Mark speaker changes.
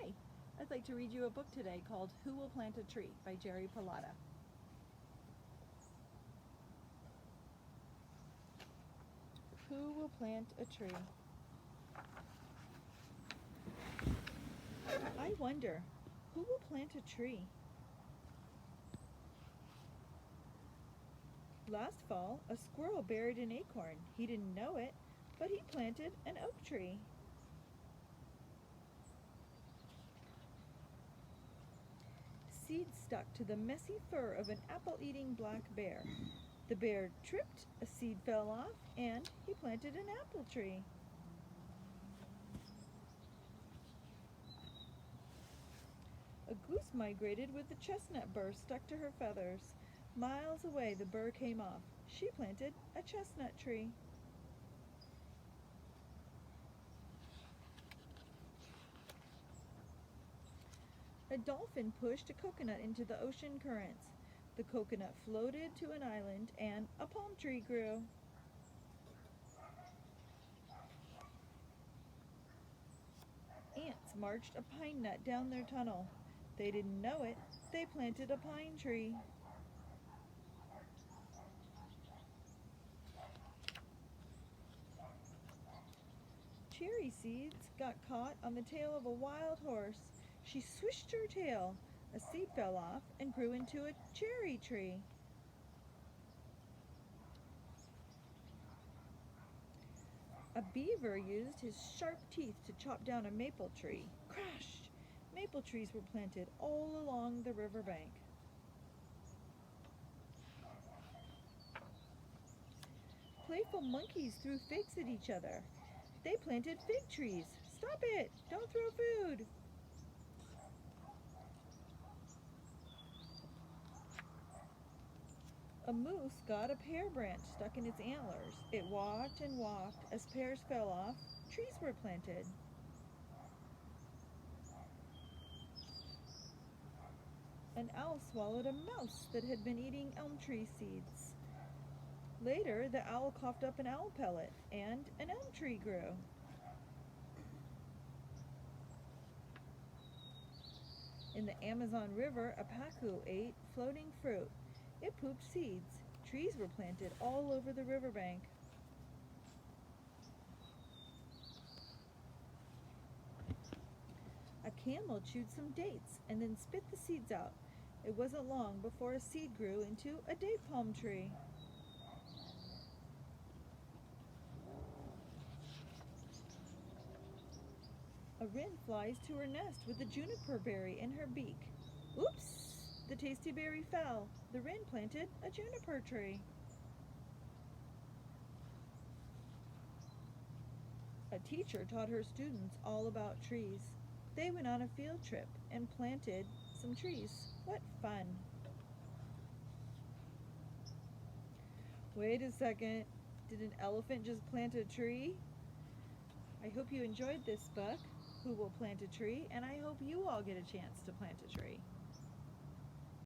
Speaker 1: Hi, I'd like to read you a book today called Who Will Plant a Tree by Pallotta. Who will plant a tree? I wonder, who will plant a tree? Last fall, a squirrel buried an acorn. He didn't know it, but he planted an oak tree. Seeds stuck to the messy fur of an apple-eating black bear. The bear tripped, a seed fell off, and he planted an apple tree. A goose migrated with a chestnut burr stuck to her feathers. Miles away, the burr came off. She planted a chestnut tree. A dolphin pushed a coconut into the ocean currents. The coconut floated to an island and a palm tree grew. Ants marched a pine nut down their tunnel. They didn't know it. They planted a pine tree. Cherry seeds got caught on the tail of a wild horse. She swished her tail. A seed fell off and grew into a cherry tree. A beaver used his sharp teeth to chop down a maple tree. Crash! Maple trees were planted all along the riverbank. Playful monkeys threw figs at each other. They planted fig trees. Stop it! Don't throw food! A moose got a pear branch stuck in its antlers. It walked and walked. As pears fell off, trees were planted. An owl swallowed a mouse that had been eating elm tree seeds. Later, the owl coughed up an owl pellet, and an elm tree grew. In the Amazon River, a pacu ate floating fruit. It pooped seeds. Trees were planted all over the riverbank. A camel chewed some dates and then spit the seeds out. It wasn't long before a seed grew into a date palm tree. A wren flies to her nest with a juniper berry in her beak. Oops! The tasty berry fell. The wren planted a juniper tree. A teacher taught her students all about trees. They went on a field trip and planted some trees. What fun! Wait a second. Did an elephant just plant a tree? I hope you enjoyed this book, Who Will Plant a Tree, and I hope you all get a chance to plant a tree.